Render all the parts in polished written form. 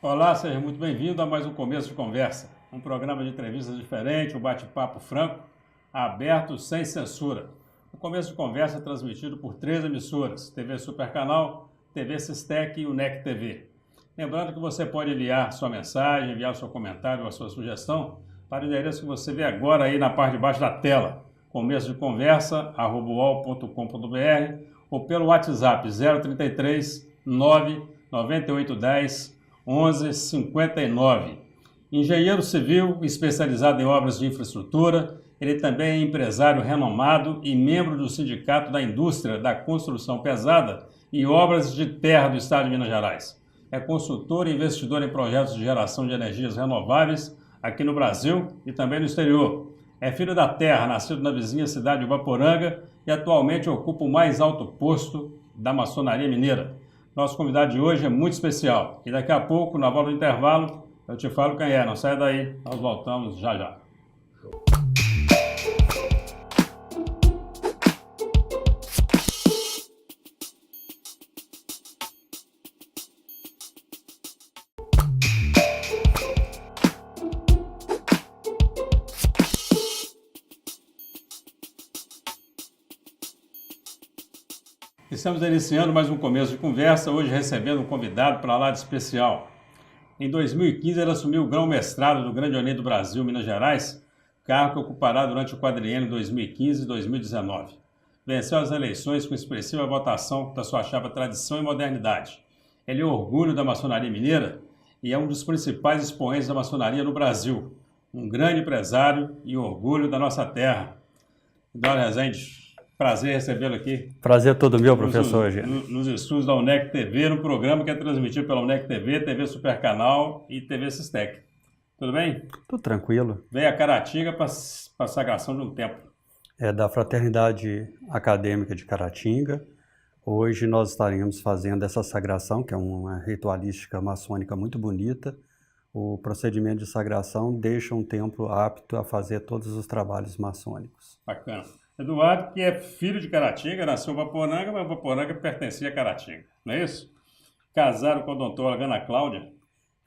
Olá, seja muito bem-vindo a mais um Começo de Conversa, um programa de entrevistas diferente, um bate-papo franco, aberto, sem censura. O Começo de Conversa é transmitido por 3 emissoras, TV Supercanal, TV Sistec e o NEC TV. Lembrando que você pode enviar sua mensagem, enviar o seu comentário ou a sua sugestão para o endereço que você vê agora aí na parte de baixo da tela, começodeconversa@uol.com.br ou pelo WhatsApp 033 99810 1159. Engenheiro civil especializado em obras de infraestrutura, ele também é empresário renomado e membro do Sindicato da Indústria da Construção Pesada e Obras de Terra do Estado de Minas Gerais. É consultor e investidor em projetos de geração de energias renováveis aqui no Brasil e também no exterior. É filho da terra, nascido na vizinha cidade de Ubaporanga e atualmente ocupa o mais alto posto da maçonaria mineira. Nosso convidado de hoje é muito especial e daqui a pouco, na volta do intervalo, eu te falo quem é. Não sai daí, nós voltamos já já. Estamos iniciando mais um Começo de Conversa, hoje recebendo um convidado para lá de especial. Em 2015, ele assumiu o grão-mestrado do Grande Orient do Brasil, Minas Gerais, cargo que ocupará durante o quadriênio 2015 e 2019. Venceu as eleições com expressiva votação da sua chapa Tradição e Modernidade. Ele é orgulho da maçonaria mineira e é um dos principais expoentes da maçonaria no Brasil. Um grande empresário e orgulho da nossa terra. Eduardo Rezende, prazer recebê-lo aqui. Prazer todo meu, professor. Nos estúdios da UNEC TV, no programa que é transmitido pela UNEC TV, TV Supercanal e TV Sistec. Tudo bem? Tudo tranquilo. Veio a Caratinga para a sagração de um templo. É da Fraternidade Acadêmica de Caratinga. Hoje nós estaremos fazendo essa sagração, que é uma ritualística maçônica muito bonita. O procedimento de sagração deixa um templo apto a fazer todos os trabalhos maçônicos. Bacana. Eduardo, que é filho de Caratinga, nasceu em Ubaporanga, mas Ubaporanga pertencia a Caratinga, não é isso? Casaram com a doutora Ana Cláudia.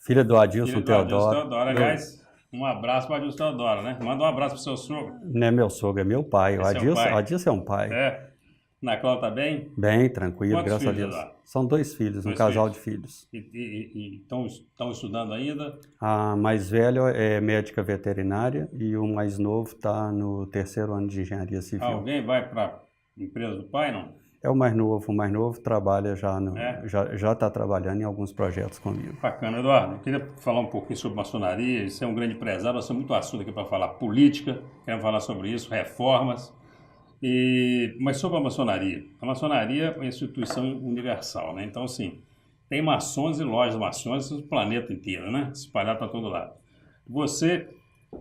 Filha do Adilson Teodoro. Aliás, um abraço para o Adilson Teodoro, né? Manda um abraço para o seu sogro. Não é meu sogro, é meu pai. O Adilson é um pai. É. Ana Cláudia está bem? Bem, tranquilo, Quantos graças filhos, a Deus. Eduardo? São 2 filhos, um casal de filhos. E estão estudando ainda? A mais velha é médica veterinária e o mais novo está no 3º ano de engenharia civil. Alguém vai para a empresa do pai, não? É o mais novo trabalha já está trabalhando em alguns projetos comigo. Bacana, Eduardo. Eu queria falar um pouquinho sobre maçonaria. Você é um grande empresário, nós temos muito assunto aqui para falar. Política, queremos falar sobre isso, reformas. Mas sobre a maçonaria é uma instituição universal, né? Então, assim, tem maçons e lojas maçons no planeta inteiro, né? Espalhado para todo lado. Você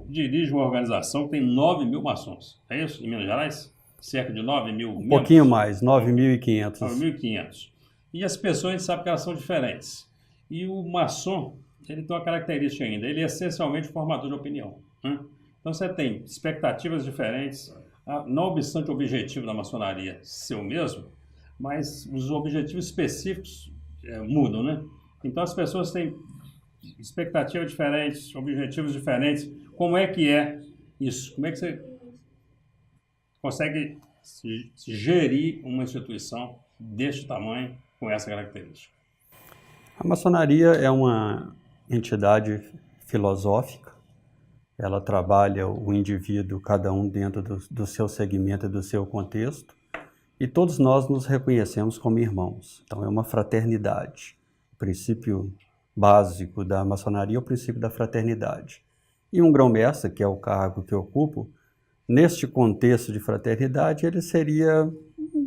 dirige uma organização que tem 9.000 maçons, é isso? Em Minas Gerais? Cerca de 9.000 Um pouquinho mais, 9.500. 9.500. E as pessoas, a gente sabe que elas são diferentes. E o maçom, ele tem uma característica ainda, ele é essencialmente formador de opinião, né? Então, você tem expectativas diferentes, não obstante o objetivo da maçonaria ser o mesmo, mas os objetivos específicos mudam, né? Então as pessoas têm expectativas diferentes, objetivos diferentes. Como é que é isso? Como é que você consegue gerir uma instituição deste tamanho com essa característica? A maçonaria é uma entidade filosófica. Ela trabalha o indivíduo, cada um dentro do seu segmento e do seu contexto, e todos nós nos reconhecemos como irmãos. Então é uma fraternidade. O princípio básico da maçonaria é o princípio da fraternidade. E um grão-mestre, que é o cargo que eu ocupo, neste contexto de fraternidade, ele seria,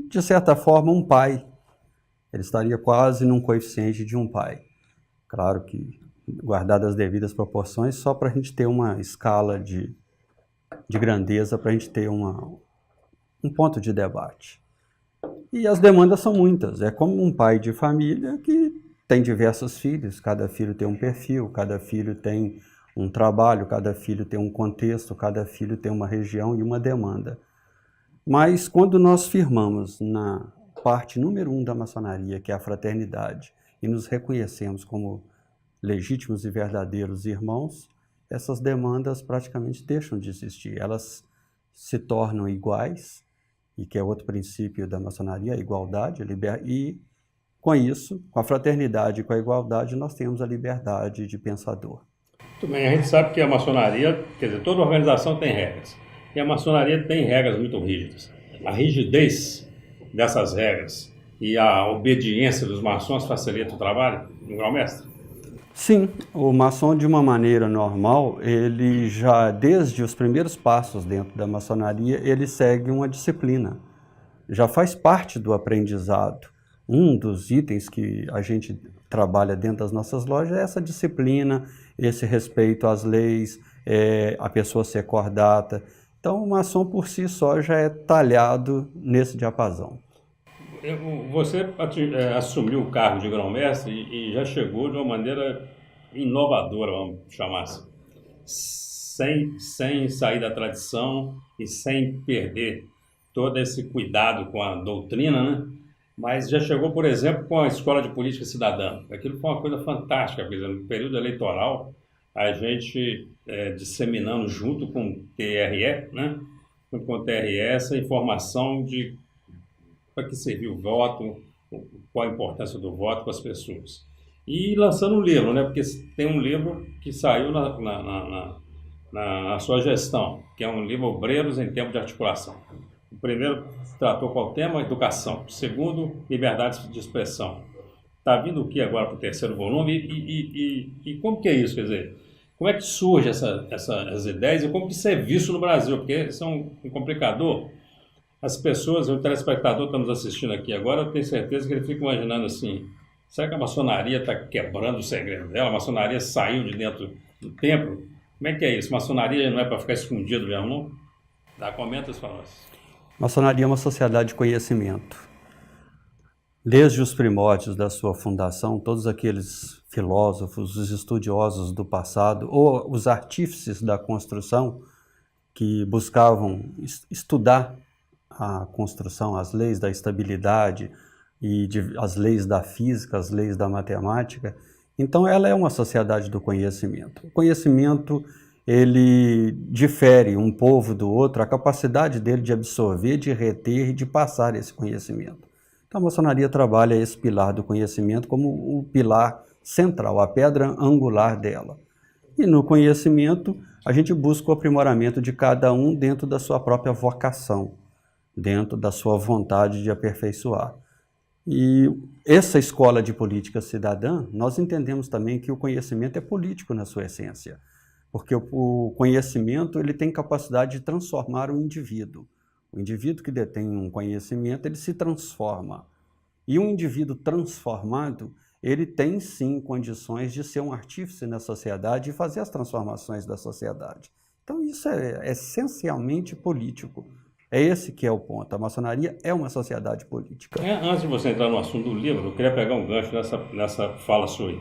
de certa forma, um pai. Ele estaria quase num coeficiente de um pai. Claro que guardadas as devidas proporções, só para a gente ter uma escala de grandeza, para a gente ter um ponto de debate. E as demandas são muitas. É como um pai de família que tem diversos filhos, cada filho tem um perfil, cada filho tem um trabalho, cada filho tem um contexto, cada filho tem uma região e uma demanda. Mas quando nós firmamos na parte número 1 da maçonaria, que é a fraternidade, e nos reconhecemos como legítimos e verdadeiros irmãos, essas demandas praticamente deixam de existir. Elas se tornam iguais, e que é outro princípio da maçonaria, a igualdade, e com isso, com a fraternidade e com a igualdade, nós temos a liberdade de pensador. Muito bem, a gente sabe que a maçonaria, quer dizer, toda organização tem regras, e a maçonaria tem regras muito rígidas. A rigidez dessas regras e a obediência dos maçons facilita o trabalho do grão-mestre? Sim, o maçom, de uma maneira normal, ele já, desde os primeiros passos dentro da maçonaria, ele segue uma disciplina. Já faz parte do aprendizado. Um dos itens que a gente trabalha dentro das nossas lojas é essa disciplina, esse respeito às leis, a pessoa ser cordata. Então, o maçom por si só já é talhado nesse diapasão. Você assumiu o cargo de grão-mestre e já chegou de uma maneira inovadora, vamos chamar assim, sem sair da tradição e sem perder todo esse cuidado com a doutrina, né? Mas já chegou, por exemplo, com a Escola de Política Cidadã. Aquilo foi uma coisa fantástica, por exemplo, no período eleitoral, a gente disseminando junto com o TRE, né? Junto com o TRE, essa informação de para que serviu o voto, qual a importância do voto com as pessoas. E lançando um livro, né? Porque tem um livro que saiu na sua gestão, que é um livro Obreiros em Tempo de Articulação. O primeiro tratou qual tema? Educação. O segundo, liberdade de expressão. Está vindo o que agora para o terceiro volume? E como que é isso? Quer dizer, como é que surge essas ideias e como que isso é visto no Brasil? Porque isso é um complicador. As pessoas, o telespectador que está nos assistindo aqui agora, eu tenho certeza que ele fica imaginando assim, será que a maçonaria está quebrando o segredo dela? A maçonaria saiu de dentro do templo? Como é que é isso? Maçonaria não é para ficar escondido mesmo, não? Comenta isso para nós. Maçonaria é uma sociedade de conhecimento. Desde os primórdios da sua fundação, todos aqueles filósofos, os estudiosos do passado, ou os artífices da construção, que buscavam estudar a construção, as leis da estabilidade e as leis da física, as leis da matemática. Então, ela é uma sociedade do conhecimento. O conhecimento, ele difere um povo do outro, a capacidade dele de absorver, de reter e de passar esse conhecimento. Então, a maçonaria trabalha esse pilar do conhecimento como o pilar central, a pedra angular dela. E no conhecimento, a gente busca o aprimoramento de cada um dentro da sua própria vocação, dentro da sua vontade de aperfeiçoar. E essa escola de política cidadã, nós entendemos também que o conhecimento é político na sua essência, porque o conhecimento ele tem capacidade de transformar o indivíduo. O indivíduo que detém um conhecimento, ele se transforma. E um indivíduo transformado, ele tem sim condições de ser um artífice na sociedade e fazer as transformações da sociedade. Então isso é essencialmente político. É esse que é o ponto. A maçonaria é uma sociedade política. Antes de você entrar no assunto do livro, eu queria pegar um gancho nessa fala sua aí.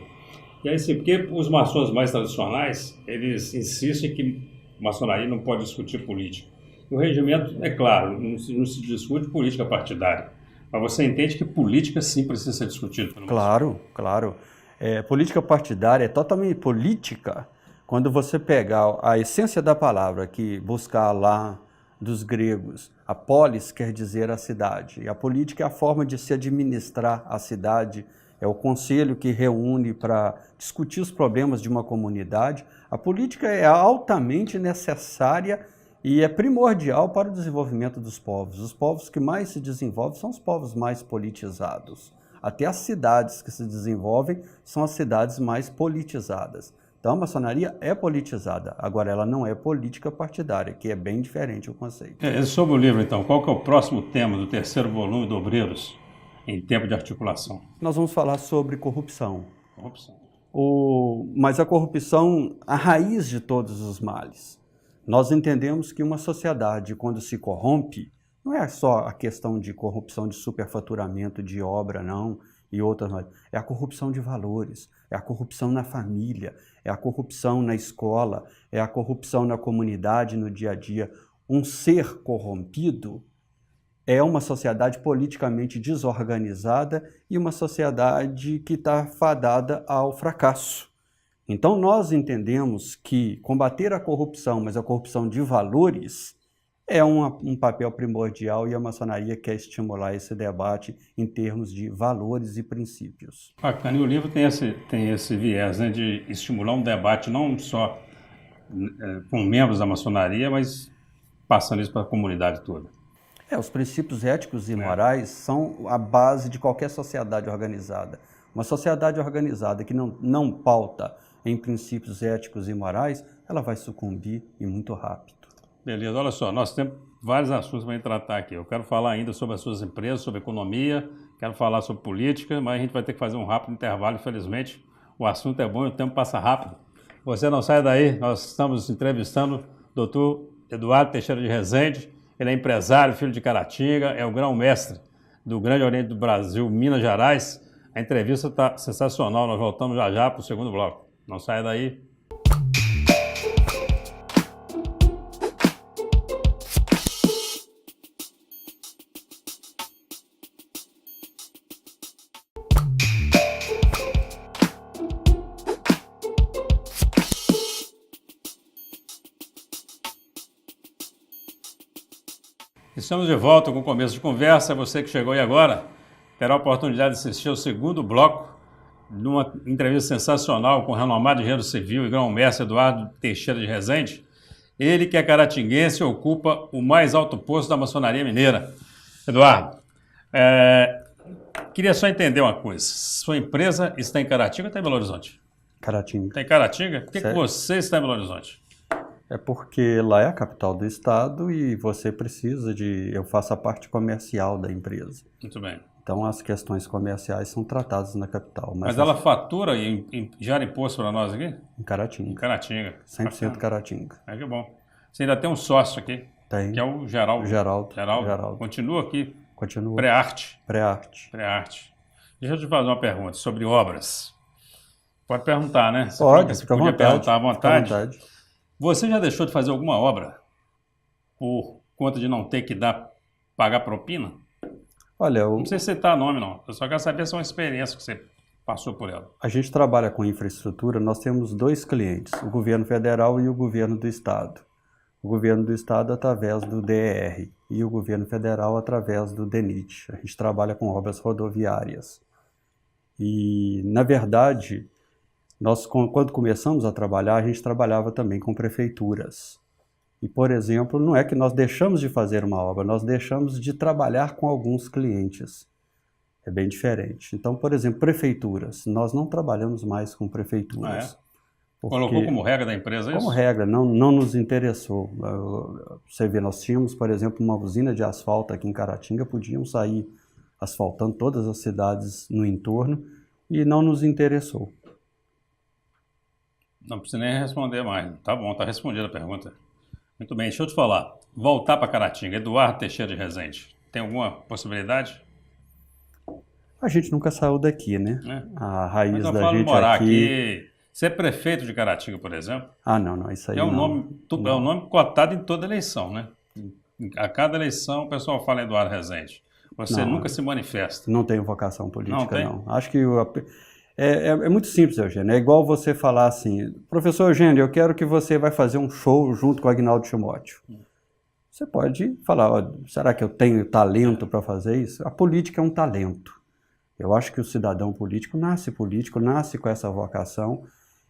E aí, sim, porque os maçons mais tradicionais, eles insistem que maçonaria não pode discutir política. O regimento, é claro, não se discute política partidária. Mas você entende que política sim precisa ser discutida? Claro, claro. Política partidária é totalmente política quando você pegar a essência da palavra, que buscar lá dos gregos, a polis quer dizer a cidade, e a política é a forma de se administrar a cidade, é o conselho que reúne para discutir os problemas de uma comunidade. A política é altamente necessária e é primordial para o desenvolvimento dos povos. Os povos que mais se desenvolvem são os povos mais politizados. Até as cidades que se desenvolvem são as cidades mais politizadas. Então, a maçonaria é politizada, agora ela não é política partidária, que é bem diferente o conceito. Sobre o livro, então, qual que é o próximo tema do terceiro volume do Obreiros em Tempo de Articulação? Nós vamos falar sobre corrupção. Corrupção. Mas a corrupção, a raiz de todos os males. Nós entendemos que uma sociedade, quando se corrompe, não é só a questão de corrupção de superfaturamento de obra, não, e outras, é a corrupção de valores, é a corrupção na família, é a corrupção na escola, é a corrupção na comunidade, no dia a dia. Um ser corrompido é uma sociedade politicamente desorganizada e uma sociedade que está fadada ao fracasso. Então, nós entendemos que combater a corrupção, mas a corrupção de valores, é um papel primordial, e a maçonaria quer estimular esse debate em termos de valores e princípios. Bacana, e o livro tem esse viés, né, de estimular um debate não só com membros da maçonaria, mas passando isso para a comunidade toda. Os princípios éticos e morais são a base de qualquer sociedade organizada. Uma sociedade organizada que não pauta em princípios éticos e morais, ela vai sucumbir e muito rápido. Beleza, olha só, nós temos vários assuntos para a gente tratar aqui. Eu quero falar ainda sobre as suas empresas, sobre economia, quero falar sobre política, mas a gente vai ter que fazer um rápido intervalo, infelizmente. O assunto é bom e o tempo passa rápido. Você não sai daí, nós estamos entrevistando o Dr. Eduardo Teixeira de Rezende. Ele é empresário, filho de Caratinga, é o grão-mestre do Grande Oriente do Brasil, Minas Gerais. A entrevista está sensacional, nós voltamos já para o segundo bloco. Não saia daí. Estamos de volta com o começo de conversa. Você que chegou aí agora terá a oportunidade de assistir ao segundo bloco de uma entrevista sensacional com o renomado engenheiro civil e grão-mestre Eduardo Teixeira de Rezende. Ele que é caratinguense e ocupa o mais alto posto da maçonaria mineira. Eduardo, queria só entender uma coisa. Sua empresa está em Caratinga ou está em Belo Horizonte? Caratinga. Está em Caratinga? Por que você está em Belo Horizonte? É porque lá é a capital do estado e você precisa eu faço a parte comercial da empresa. Muito bem. Então as questões comerciais são tratadas na capital. Mas ela fatura e gera imposto para nós aqui? Em Caratinga. Em Caratinga. 100% Caratinga. Que bom. Você ainda tem um sócio aqui? Tem. Que é o Geraldo. Geraldo. Continua aqui. Continua. Pré-arte. Pré-arte. Deixa eu te fazer uma pergunta sobre obras. Pode perguntar, né? Pode, fica à vontade. Perguntar à vontade. Fica à vontade. Você já deixou de fazer alguma obra por conta de não ter que pagar propina? Olha, não sei citar nome, não. Eu só quero saber se é uma experiência que você passou por ela. A gente trabalha com infraestrutura, nós temos dois clientes, o governo federal e o governo do estado. O governo do estado através do DER e o governo federal através do DENIT. A gente trabalha com obras rodoviárias. E, na verdade, nós, quando começamos a trabalhar, a gente trabalhava também com prefeituras. E, por exemplo, não é que nós deixamos de fazer uma obra, nós deixamos de trabalhar com alguns clientes. É bem diferente. Então, por exemplo, prefeituras. Nós não trabalhamos mais com prefeituras. Colocou como regra da empresa isso? Como regra, não nos interessou. Você vê, nós tínhamos, por exemplo, uma usina de asfalto aqui em Caratinga, podíamos sair asfaltando todas as cidades no entorno e não nos interessou. Não precisa nem responder mais. Tá bom, tá respondida a pergunta. Muito bem, deixa eu te falar. Voltar para Caratinga, Eduardo Teixeira de Rezende, tem alguma possibilidade? A gente nunca saiu daqui, né? A raiz da gente morar aqui... Ser prefeito de Caratinga, por exemplo. Não, isso aí é um nome cotado em toda eleição, né? A cada eleição o pessoal fala em Eduardo Rezende. Você nunca se manifesta. Não tenho vocação política, não. Acho que é muito simples, Eugênio. É igual você falar assim, professor Eugênio, eu quero que você vai fazer um show junto com o Agnaldo Timóteo. Você pode falar, será que eu tenho talento para fazer isso? A política é um talento. Eu acho que o cidadão político, nasce com essa vocação.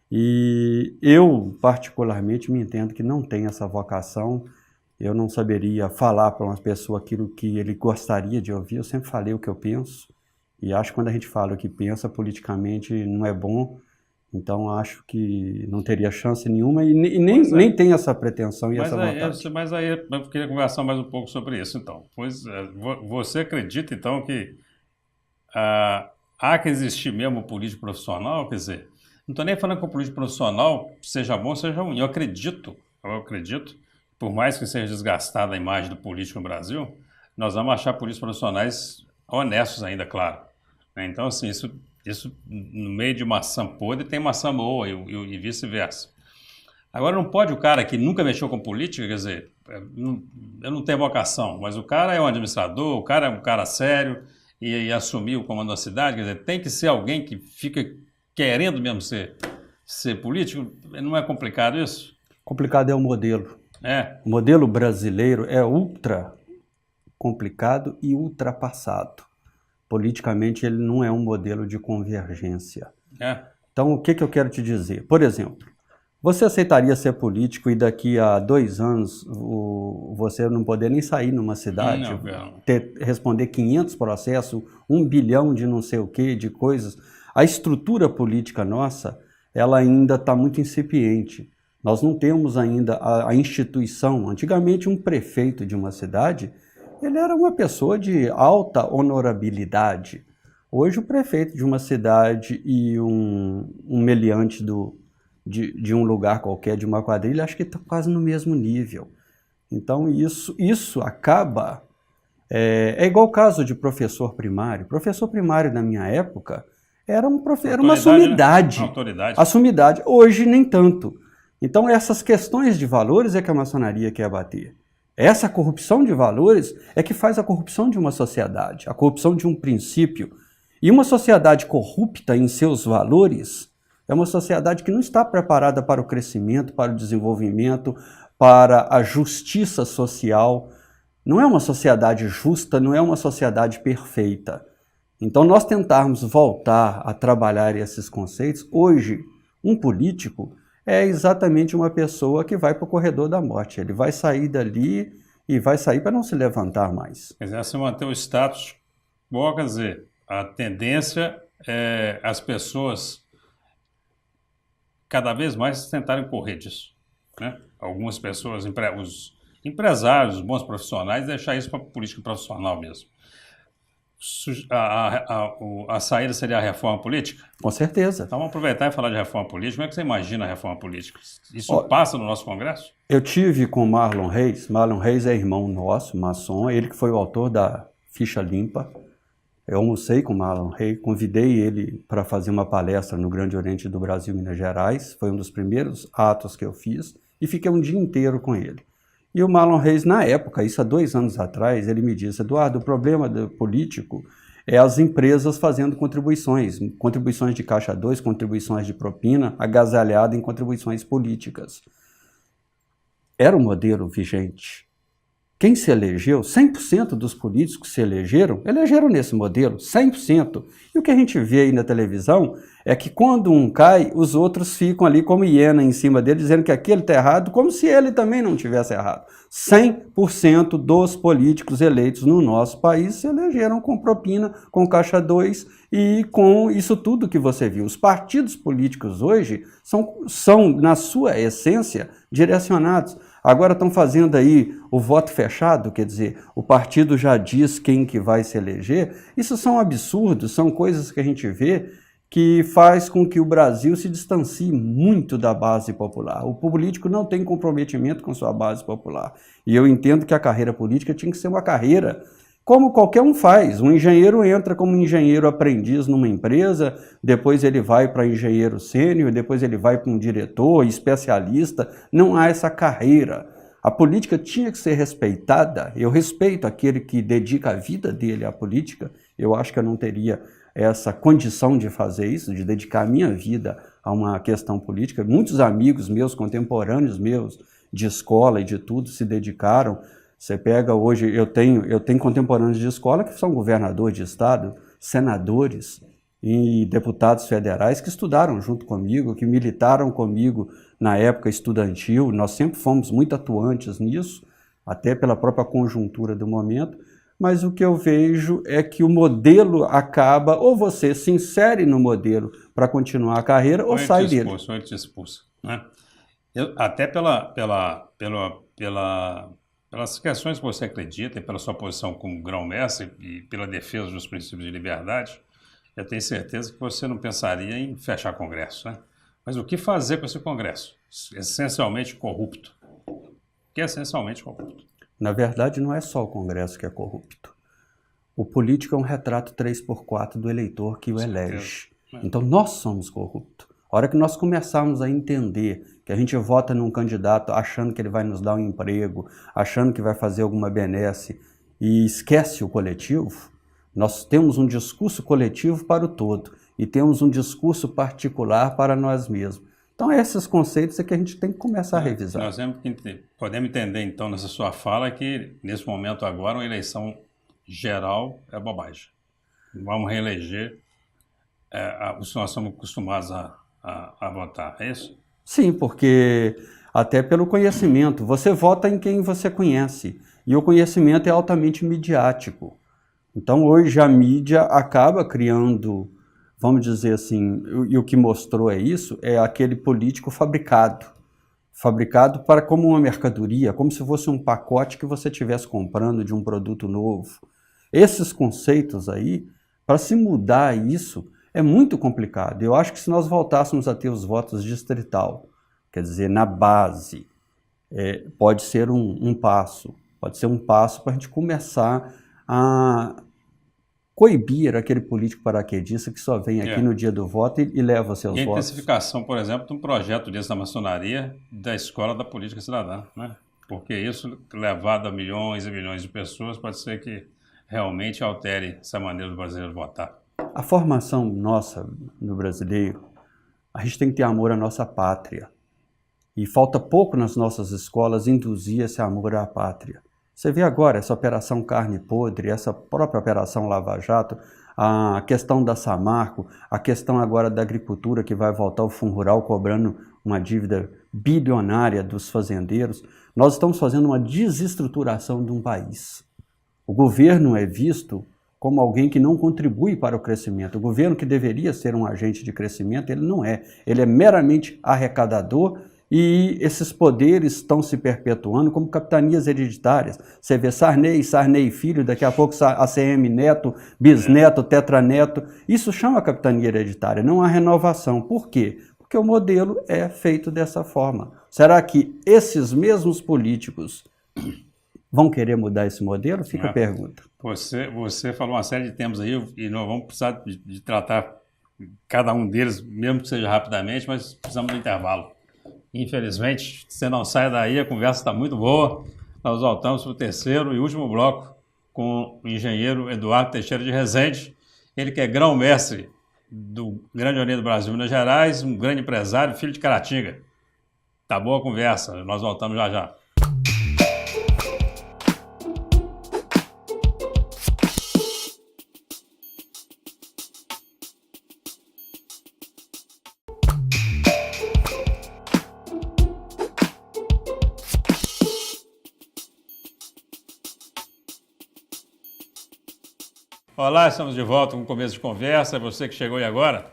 E eu, particularmente, me entendo que não tenho essa vocação. Eu não saberia falar para uma pessoa aquilo que ele gostaria de ouvir. Eu sempre falei o que eu penso. E acho que quando a gente fala o que pensa politicamente não é bom. Então acho que não teria chance nenhuma e nem tem essa pretensão e essa vontade. Mas aí eu queria conversar mais um pouco sobre isso, então. Você acredita, então, que há que existir mesmo político profissional? Quer dizer, não estou nem falando que o político profissional seja bom ou seja ruim. Eu acredito, por mais que seja desgastada a imagem do político no Brasil, nós vamos achar políticos profissionais honestos ainda, claro. Então, assim, isso no meio de maçã podre tem maçã boa e vice-versa. Agora, não pode o cara que nunca mexeu com política, quer dizer, eu não tenho vocação, mas o cara é um administrador, o cara é um cara sério e assumir o comando da cidade, quer dizer, tem que ser alguém que fica querendo mesmo ser ser político? Não é complicado isso? Complicado é o modelo. É. O modelo brasileiro é ultra complicado e ultrapassado. Politicamente, ele não é um modelo de convergência. É. Então, o que eu quero te dizer? Por exemplo, você aceitaria ser político e daqui a 2 anos você não poder nem sair numa cidade, responder 500 processos, 1 bilhão de não sei o que, de coisas? A estrutura política nossa, ela ainda está muito incipiente. Nós não temos ainda a instituição. Antigamente, um prefeito de uma cidade, ele era uma pessoa de alta honorabilidade. Hoje, o prefeito de uma cidade e um meliante de um lugar qualquer, de uma quadrilha, acho que está quase no mesmo nível. Então, isso acaba... É igual o caso de professor primário. Professor primário, na minha época, era uma sumidade. Né? Autoridade. A sumidade. Hoje, nem tanto. Então, essas questões de valores é que a maçonaria quer bater. Essa corrupção de valores é que faz a corrupção de uma sociedade, a corrupção de um princípio. E uma sociedade corrupta em seus valores é uma sociedade que não está preparada para o crescimento, para o desenvolvimento, para a justiça social. Não é uma sociedade justa, não é uma sociedade perfeita. Então, nós tentarmos voltar a trabalhar esses conceitos, hoje, um político é exatamente uma pessoa que vai para o corredor da morte. Ele vai sair dali e vai sair para não se levantar mais. Quer dizer, se manter o status quo, quer dizer, a tendência é as pessoas cada vez mais tentarem correr disso, né? Algumas pessoas, os empresários, os bons profissionais, deixar isso para a política profissional mesmo. A saída seria a reforma política? Com certeza. Então vamos aproveitar e falar de reforma política. Como é que você imagina a reforma política? Isso passa no nosso Congresso? Eu tive com Marlon Reis. Marlon Reis é irmão nosso, maçom, ele que foi o autor da Ficha Limpa. Eu almocei com Marlon Reis, convidei ele para fazer uma palestra no Grande Oriente do Brasil, Minas Gerais. Foi um dos primeiros atos que eu fiz e fiquei um dia inteiro com ele. E o Marlon Reis, na época, isso há 2 anos atrás, ele me disse: Eduardo, o problema do político é as empresas fazendo contribuições de caixa 2, contribuições de propina, agasalhado em contribuições políticas. Era um modelo vigente. Quem se elegeu, 100% dos políticos que se elegeram nesse modelo, 100%. E o que a gente vê aí na televisão é que quando um cai, os outros ficam ali como hiena em cima dele, dizendo que aquele está errado, como se ele também não tivesse errado. 100% dos políticos eleitos no nosso país se elegeram com propina, com caixa 2 e com isso tudo que você viu. Os partidos políticos hoje são na sua essência, direcionados. Agora estão fazendo aí o voto fechado, quer dizer, o partido já diz quem que vai se eleger. Isso são absurdos, são coisas que a gente vê que faz com que o Brasil se distancie muito da base popular. O político não tem comprometimento com sua base popular. E eu entendo que a carreira política tinha que ser uma carreira como qualquer um faz. Um engenheiro entra como engenheiro aprendiz numa empresa, depois ele vai para engenheiro sênior, depois ele vai para um diretor, especialista. Não há essa carreira. A política tinha que ser respeitada. Eu respeito aquele que dedica a vida dele à política. Eu acho que eu não teria essa condição de fazer isso, de dedicar a minha vida a uma questão política. Muitos amigos meus, contemporâneos meus, de escola e de tudo, se dedicaram. Você pega hoje, eu tenho contemporâneos de escola que são governadores de estado, senadores e deputados federais que estudaram junto comigo, que militaram comigo na época estudantil. Nós sempre fomos muito atuantes nisso, até pela própria conjuntura do momento. Mas o que eu vejo é que o modelo acaba, ou você se insere no modelo para continuar a carreira, ou sai dele. Ou te expulsa, né? Até pelas questões que você acredita, e pela sua posição como grão-mestre e pela defesa dos princípios de liberdade, eu tenho certeza que você não pensaria em fechar Congresso, né? Mas o que fazer com esse Congresso? Essencialmente corrupto. Que é essencialmente corrupto. Na verdade, não é só o Congresso que é corrupto. O político é um retrato 3x4 do eleitor que o elege. Então, nós somos corruptos. A hora que nós começarmos a entender que a gente vota num candidato achando que ele vai nos dar um emprego, achando que vai fazer alguma benesse e esquece o coletivo, nós temos um discurso coletivo para o todo e temos um discurso particular para nós mesmos. Então, esses conceitos é que a gente tem que começar a revisar. Nós podemos entender, então, nessa sua fala, que nesse momento agora, uma eleição geral é bobagem. Vamos reeleger os que nós somos acostumados a votar, é isso? Sim, porque até pelo conhecimento, você vota em quem você conhece, e o conhecimento é altamente midiático. Então, hoje a mídia acaba criando, vamos dizer assim, e o que mostrou isso, é aquele político fabricado para como uma mercadoria, como se fosse um pacote que você estivesse comprando de um produto novo. Esses conceitos aí, para se mudar isso, é muito complicado. Eu acho que se nós voltássemos a ter os votos distrital, quer dizer, na base, pode ser um passo para a gente começar a coibir aquele político paraquedista que só vem aqui no dia do voto e leva seus votos. E a intensificação, por exemplo, de um projeto desse da maçonaria, da Escola da Política Cidadã, né? Porque isso, levado a milhões e milhões de pessoas, pode ser que realmente altere essa maneira do brasileiro votar. A formação nossa no brasileiro, a gente tem que ter amor à nossa pátria. E falta pouco nas nossas escolas induzir esse amor à pátria. Você vê agora essa operação carne podre, essa própria operação Lava Jato, a questão da Samarco, a questão agora da agricultura que vai voltar ao Fundo Rural cobrando uma dívida bilionária dos fazendeiros. Nós estamos fazendo uma desestruturação de um país. O governo é visto como alguém que não contribui para o crescimento. O governo que deveria ser um agente de crescimento, ele não é. Ele é meramente arrecadador e esses poderes estão se perpetuando como capitanias hereditárias. Você vê Sarney filho, daqui a pouco ACM neto, bisneto, tetraneto. Isso chama capitania hereditária, não há renovação. Por quê? Porque o modelo é feito dessa forma. Será que esses mesmos políticos vão querer mudar esse modelo? Fica a pergunta. Você falou uma série de temas aí e nós vamos precisar de tratar cada um deles, mesmo que seja rapidamente, mas precisamos do intervalo. Infelizmente, você não sai daí, a conversa está muito boa. Nós voltamos para o terceiro e último bloco com o engenheiro Eduardo Teixeira de Rezende. Ele que é grão-mestre do Grande Orient do Brasil, Minas Gerais, um grande empresário, filho de Caratinga. Tá boa a conversa, nós voltamos já já. Olá, estamos de volta com o começo de conversa. Você que chegou aí agora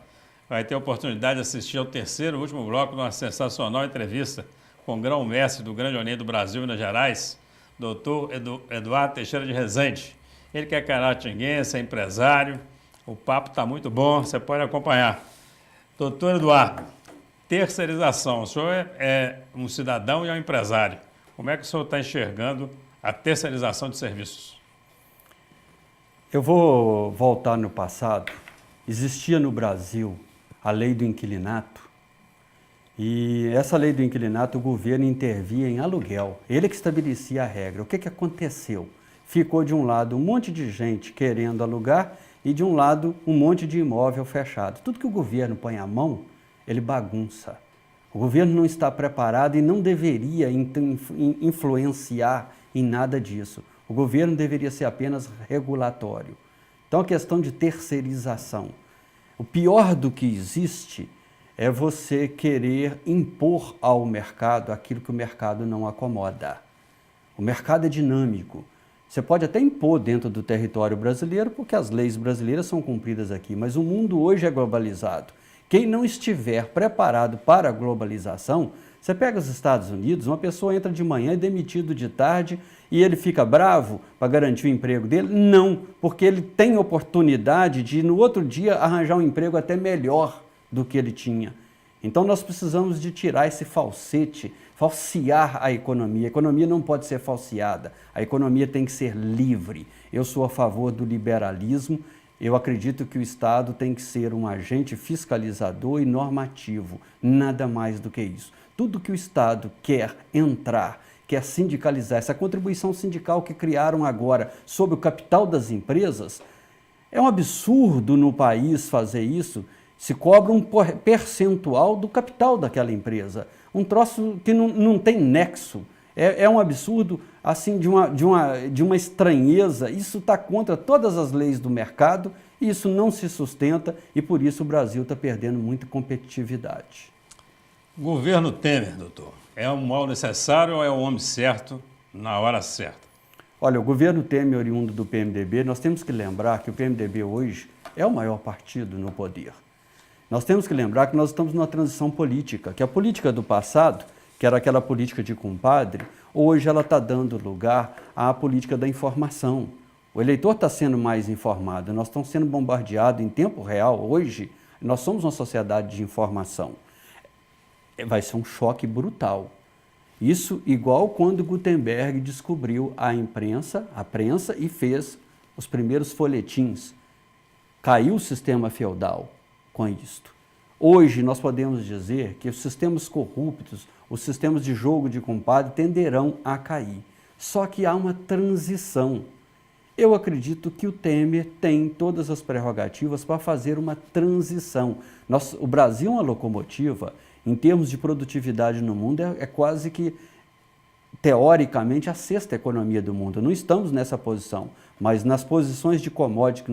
vai ter a oportunidade de assistir ao terceiro e último bloco de uma sensacional entrevista com o grão-mestre do Grande Orient do Brasil, Minas Gerais, doutor Eduardo Teixeira de Rezende. Ele que é caratinguense, é empresário. O papo está muito bom, você pode acompanhar. Doutor Eduardo, terceirização. O senhor é um cidadão e é um empresário. Como é que o senhor está enxergando a terceirização de serviços? Eu vou voltar no passado. Existia no Brasil a lei do inquilinato e essa lei do inquilinato o governo intervia em aluguel. Ele que estabelecia a regra. O que aconteceu? Ficou de um lado um monte de gente querendo alugar e de um lado um monte de imóvel fechado. Tudo que o governo põe a mão, ele bagunça. O governo não está preparado e não deveria influenciar em nada disso. O governo deveria ser apenas regulatório. Então, a questão de terceirização. O pior do que existe é você querer impor ao mercado aquilo que o mercado não acomoda. O mercado é dinâmico. Você pode até impor dentro do território brasileiro, porque as leis brasileiras são cumpridas aqui, mas o mundo hoje é globalizado. Quem não estiver preparado para a globalização, você pega os Estados Unidos, uma pessoa entra de manhã e é demitido de tarde e ele fica bravo para garantir o emprego dele? Não, porque ele tem oportunidade de no outro dia arranjar um emprego até melhor do que ele tinha. Então nós precisamos de tirar esse falsete, falsear a economia. A economia não pode ser falseada, a economia tem que ser livre. Eu sou a favor do liberalismo. Eu acredito que o Estado tem que ser um agente fiscalizador e normativo, nada mais do que isso. Tudo que o Estado quer entrar, quer sindicalizar, essa contribuição sindical que criaram agora sobre o capital das empresas, é um absurdo no país fazer isso, se cobra um percentual do capital daquela empresa. Um troço que não tem nexo. É um absurdo, assim, de uma estranheza. Isso está contra todas as leis do mercado, e isso não se sustenta, e por isso o Brasil está perdendo muita competitividade. Governo Temer, doutor, é um mal necessário ou é o homem certo na hora certa? Olha, o governo Temer, oriundo do PMDB, nós temos que lembrar que o PMDB hoje é o maior partido no poder. Nós temos que lembrar que nós estamos numa transição política, que a política do passado, que era aquela política de compadre, hoje ela está dando lugar à política da informação. O eleitor está sendo mais informado, nós estamos sendo bombardeados em tempo real. Hoje, nós somos uma sociedade de informação. Vai ser um choque brutal. Isso igual quando Gutenberg descobriu a prensa e fez os primeiros folhetins. Caiu o sistema feudal com isto. Hoje nós podemos dizer que os sistemas corruptos, os sistemas de jogo de compadre tenderão a cair. Só que há uma transição. Eu acredito que o Temer tem todas as prerrogativas para fazer uma transição. O Brasil é uma locomotiva, em termos de produtividade no mundo, é quase que, teoricamente, a sexta economia do mundo. Não estamos nessa posição, mas nas posições de commodities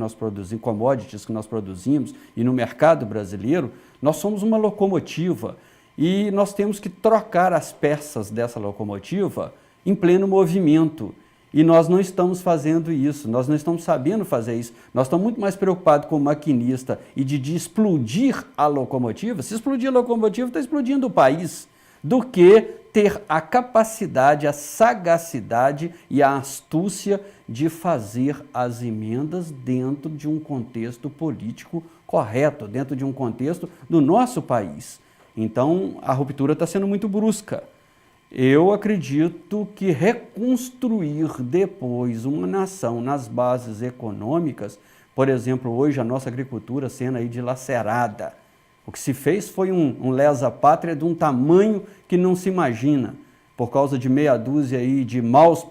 que nós produzimos e no mercado brasileiro, nós somos uma locomotiva e nós temos que trocar as peças dessa locomotiva em pleno movimento. E nós não estamos fazendo isso, nós não estamos sabendo fazer isso. Nós estamos muito mais preocupados com o maquinista e de explodir a locomotiva. Se explodir a locomotiva, está explodindo o país, do que ter a capacidade, a sagacidade e a astúcia de fazer as emendas dentro de um contexto político correto, dentro de um contexto do nosso país. Então, a ruptura está sendo muito brusca. Eu acredito que reconstruir depois uma nação nas bases econômicas, por exemplo, hoje a nossa agricultura sendo aí dilacerada. O que se fez foi um lesa-pátria de um tamanho que não se imagina, por causa de meia dúzia aí de maus,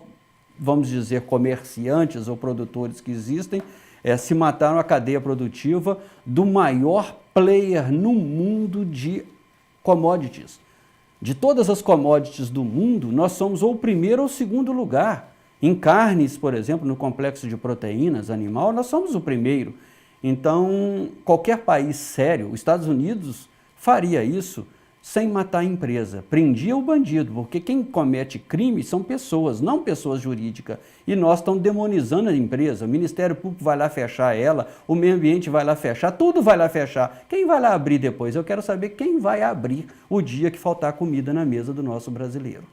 vamos dizer, comerciantes ou produtores que existem, se mataram a cadeia produtiva do maior player no mundo de commodities. De todas as commodities do mundo, nós somos ou o primeiro ou o segundo lugar. Em carnes, por exemplo, no complexo de proteínas animal, nós somos o primeiro. Então, qualquer país sério, os Estados Unidos faria isso sem matar a empresa. Prendia o bandido, porque quem comete crime são pessoas, não pessoas jurídicas. E nós estamos demonizando a empresa. O Ministério Público vai lá fechar ela, o meio ambiente vai lá fechar, tudo vai lá fechar. Quem vai lá abrir depois? Eu quero saber quem vai abrir o dia que faltar comida na mesa do nosso brasileiro.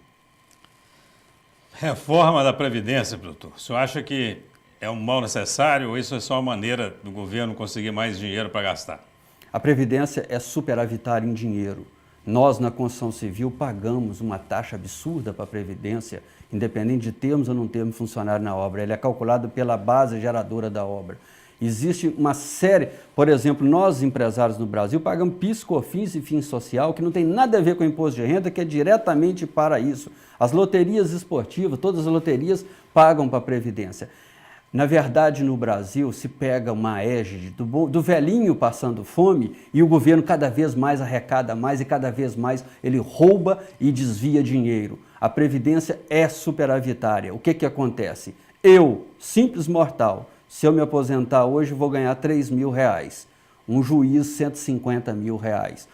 Reforma da Previdência, doutor. O senhor acha que é um mal necessário ou isso é só uma maneira do governo conseguir mais dinheiro para gastar? A Previdência é superavitária em dinheiro. Nós, na construção civil, pagamos uma taxa absurda para a Previdência, independente de termos ou não termos funcionário na obra. Ele é calculado pela base geradora da obra. Existe uma série, por exemplo, nós empresários no Brasil pagamos PIS, COFINS e FINS social, que não tem nada a ver com o imposto de renda, que é diretamente para isso. As loterias esportivas, todas as loterias pagam para a Previdência. Na verdade, no Brasil, se pega uma égide do velhinho passando fome e o governo cada vez mais arrecada mais e cada vez mais ele rouba e desvia dinheiro. A Previdência é superavitária. O que acontece? Eu, simples mortal, se eu me aposentar hoje, vou ganhar R$3.000. Um juiz, R$150.000.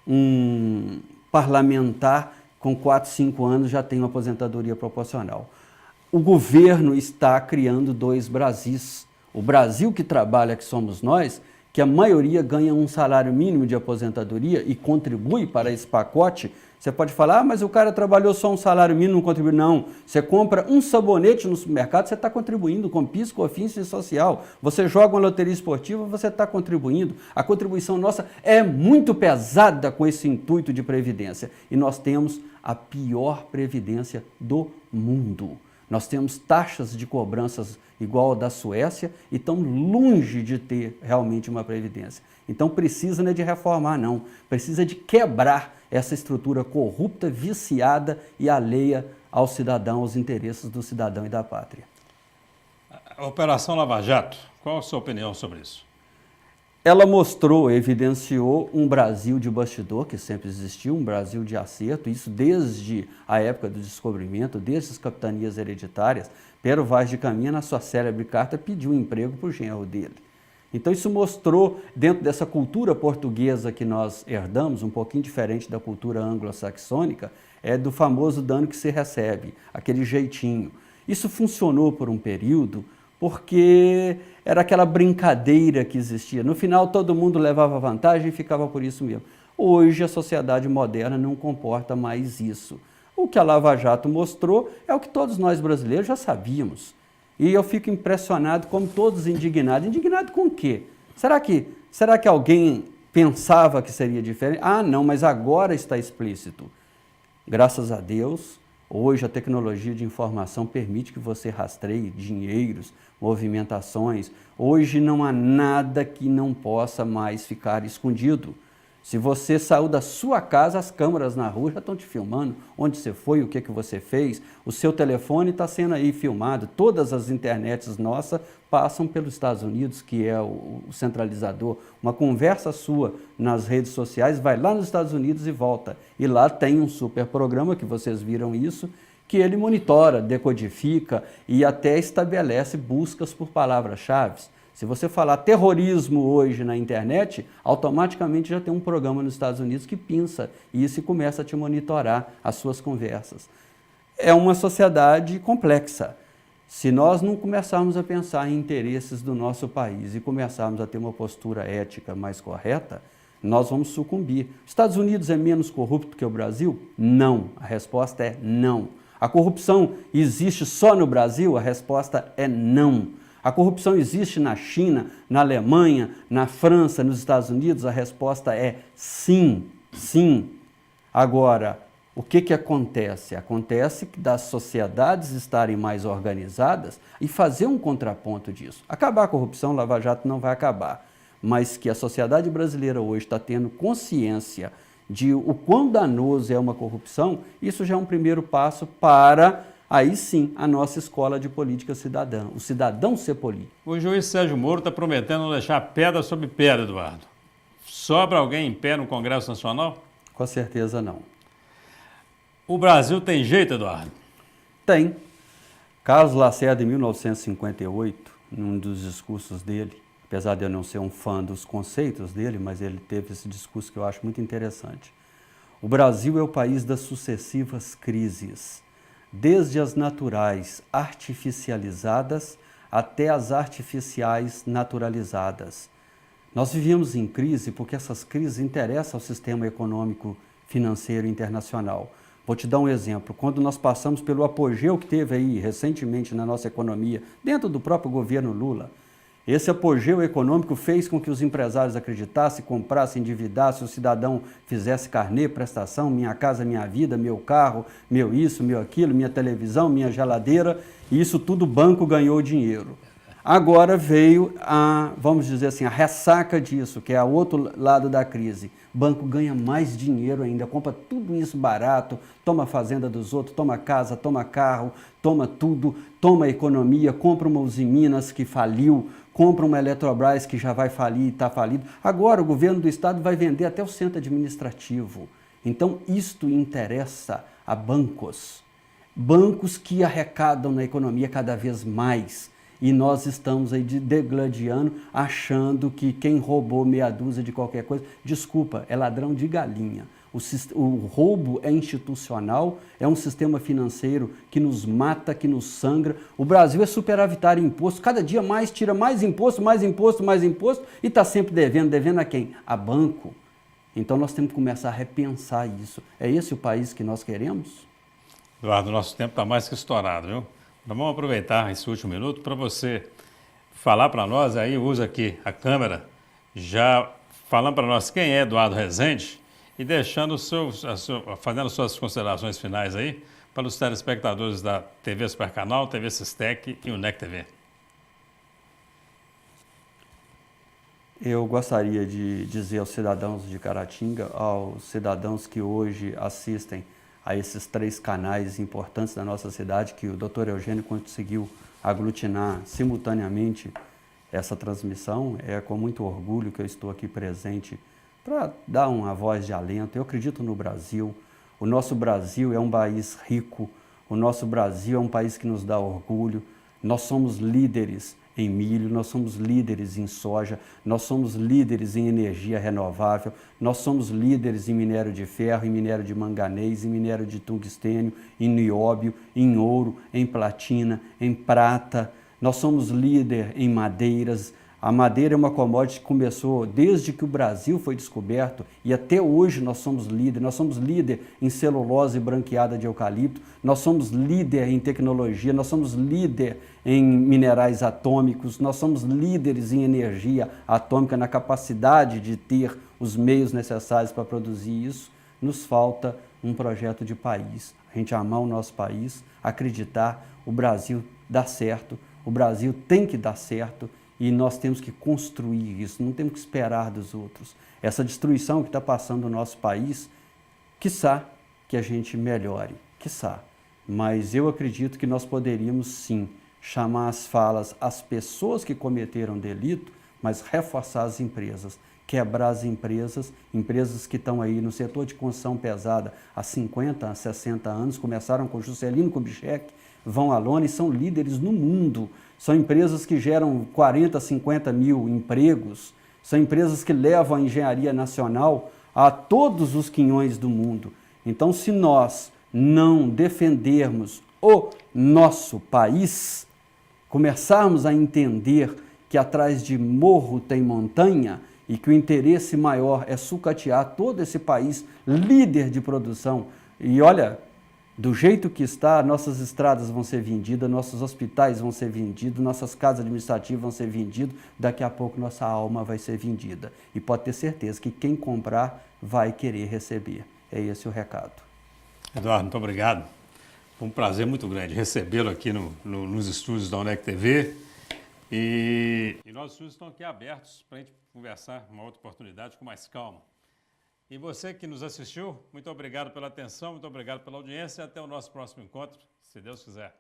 Um parlamentar com 4, 5 anos já tem uma aposentadoria proporcional. O governo está criando dois Brasis. O Brasil que trabalha, que somos nós, que a maioria ganha um salário mínimo de aposentadoria e contribui para esse pacote. Você pode falar, mas o cara trabalhou só um salário mínimo, não contribui. Não, você compra um sabonete no supermercado, você está contribuindo com PIS, COFINS e social. Você joga uma loteria esportiva, você está contribuindo. A contribuição nossa é muito pesada com esse intuito de previdência. E nós temos a pior previdência do mundo. Nós temos taxas de cobranças igual a da Suécia e estão longe de ter realmente uma previdência. Então precisa não é de reformar, não. Precisa de quebrar essa estrutura corrupta, viciada e alheia ao cidadão, aos interesses do cidadão e da pátria. A Operação Lava Jato, qual a sua opinião sobre isso? Ela mostrou, evidenciou um Brasil de bastidor, que sempre existiu, um Brasil de acerto, isso desde a época do descobrimento, desde as capitanias hereditárias. Pero Vaz de Caminha, na sua célebre carta, pediu um emprego para o genro dele. Então isso mostrou, dentro dessa cultura portuguesa que nós herdamos, um pouquinho diferente da cultura anglo-saxônica, do famoso dano que se recebe, aquele jeitinho. Isso funcionou por um período, porque era aquela brincadeira que existia. No final, todo mundo levava vantagem e ficava por isso mesmo. Hoje, a sociedade moderna não comporta mais isso. O que a Lava Jato mostrou é o que todos nós brasileiros já sabíamos. E eu fico impressionado como todos indignados. Indignado com o quê? Será que alguém pensava que seria diferente? Ah, não, mas agora está explícito. Graças a Deus, hoje a tecnologia de informação permite que você rastreie dinheiros, movimentações. Hoje não há nada que não possa mais ficar escondido. Se você saiu da sua casa, as câmeras na rua já estão te filmando, onde você foi, o que você fez, o seu telefone está sendo aí filmado, todas as internets nossas passam pelos Estados Unidos, que é o centralizador. Uma conversa sua nas redes sociais vai lá nos Estados Unidos e volta. E lá tem um super programa, que vocês viram isso, que ele monitora, decodifica e até estabelece buscas por palavras-chave. Se você falar terrorismo hoje na internet, automaticamente já tem um programa nos Estados Unidos que pinça isso e começa a te monitorar as suas conversas. É uma sociedade complexa. Se nós não começarmos a pensar em interesses do nosso país e começarmos a ter uma postura ética mais correta, nós vamos sucumbir. Estados Unidos é menos corrupto que o Brasil? Não. A resposta é não. A corrupção existe só no Brasil? A resposta é não. A corrupção existe na China, na Alemanha, na França, nos Estados Unidos? A resposta é sim, sim. Agora, o que acontece? Acontece que das sociedades estarem mais organizadas e fazer um contraponto disso. Acabar a corrupção, Lava Jato não vai acabar, mas que a sociedade brasileira hoje está tendo consciência de o quão danoso é uma corrupção, isso já é um primeiro passo para... Aí sim, a nossa escola de política cidadã, o cidadão ser político. O juiz Sérgio Moro está prometendo não deixar pedra sobre pedra, Eduardo. Sobra alguém em pé no Congresso Nacional? Com certeza não. O Brasil tem jeito, Eduardo? Tem. Carlos Lacerda, em 1958, num dos discursos dele, apesar de eu não ser um fã dos conceitos dele, mas ele teve esse discurso que eu acho muito interessante. O Brasil é o país das sucessivas crises, desde as naturais artificializadas até as artificiais naturalizadas. Nós vivemos em crise porque essas crises interessam ao sistema econômico financeiro internacional. Vou te dar um exemplo. Quando nós passamos pelo apogeu que teve aí recentemente na nossa economia, dentro do próprio governo Lula, esse apogeu econômico fez com que os empresários acreditassem, comprassem, endividassem, o cidadão fizesse carnê, prestação, minha casa, minha vida, meu carro, meu isso, meu aquilo, minha televisão, minha geladeira, e isso tudo o banco ganhou dinheiro. Agora veio vamos dizer assim, a ressaca disso, que é o outro lado da crise. O banco ganha mais dinheiro ainda, compra tudo isso barato, toma a fazenda dos outros, toma casa, toma carro, toma tudo, toma economia, compra uma Usiminas que faliu, compra uma Eletrobras que já vai falir e está falido. Agora o governo do estado vai vender até o centro administrativo. Então isto interessa a bancos. Bancos que arrecadam na economia cada vez mais. E nós estamos aí degladiando, achando que quem roubou meia dúzia de qualquer coisa, desculpa, é ladrão de galinha. O roubo é institucional, é um sistema financeiro que nos mata, que nos sangra. O Brasil é superavitário em imposto, cada dia mais tira mais imposto, e está sempre devendo. Devendo a quem? A banco. Então nós temos que começar a repensar isso. É esse o país que nós queremos? Eduardo, nosso tempo está mais que estourado, viu? Então vamos aproveitar esse último minuto para você falar para nós, aí usa aqui a câmera, já falando para nós quem é Eduardo Rezende e deixando fazendo suas considerações finais aí para os telespectadores da TV Supercanal, TV Sistec e o NEC TV. Eu gostaria de dizer aos cidadãos de Caratinga, aos cidadãos que hoje assistem a esses 3 canais importantes da nossa cidade, que o Dr. Eugênio conseguiu aglutinar simultaneamente essa transmissão. É com muito orgulho que eu estou aqui presente para dar uma voz de alento. Eu acredito no Brasil. O nosso Brasil é um país rico. O nosso Brasil é um país que nos dá orgulho. Nós somos líderes em milho, nós somos líderes em soja, nós somos líderes em energia renovável, nós somos líderes em minério de ferro, em minério de manganês, em minério de tungstênio, em nióbio, em ouro, em platina, em prata. Nós somos líder em madeiras. A madeira é uma commodity que começou desde que o Brasil foi descoberto e até hoje nós somos líder. Nós somos líder em celulose branqueada de eucalipto, nós somos líder em tecnologia, nós somos líder em minerais atômicos, nós somos líderes em energia atômica, na capacidade de ter os meios necessários para produzir isso. Nos falta um projeto de país. A gente amar o nosso país, acreditar, o Brasil dá certo, o Brasil tem que dar certo. E nós temos que construir isso, não temos que esperar dos outros. Essa destruição que está passando no nosso país, quiçá que a gente melhore, quiçá. Mas eu acredito que nós poderíamos sim chamar às falas as pessoas que cometeram delito, mas reforçar as empresas, quebrar as empresas que estão aí no setor de construção pesada há 50, há 60 anos, começaram com Juscelino Kubitschek, vão à lona e são líderes no mundo. São empresas que geram 40, 50 mil empregos, são empresas que levam a engenharia nacional a todos os quinhões do mundo. Então, se nós não defendermos o nosso país, começarmos a entender que atrás de morro tem montanha e que o interesse maior é sucatear todo esse país líder de produção. E olha, do jeito que está, nossas estradas vão ser vendidas, nossos hospitais vão ser vendidos, nossas casas administrativas vão ser vendidas, daqui a pouco nossa alma vai ser vendida. E pode ter certeza que quem comprar vai querer receber. É esse o recado. Eduardo, muito obrigado. Foi um prazer muito grande recebê-lo aqui nos estúdios da UNEC TV. E nossos estúdios estão aqui abertos para a gente conversar uma outra oportunidade com mais calma. E você que nos assistiu, muito obrigado pela atenção, muito obrigado pela audiência e até o nosso próximo encontro, se Deus quiser.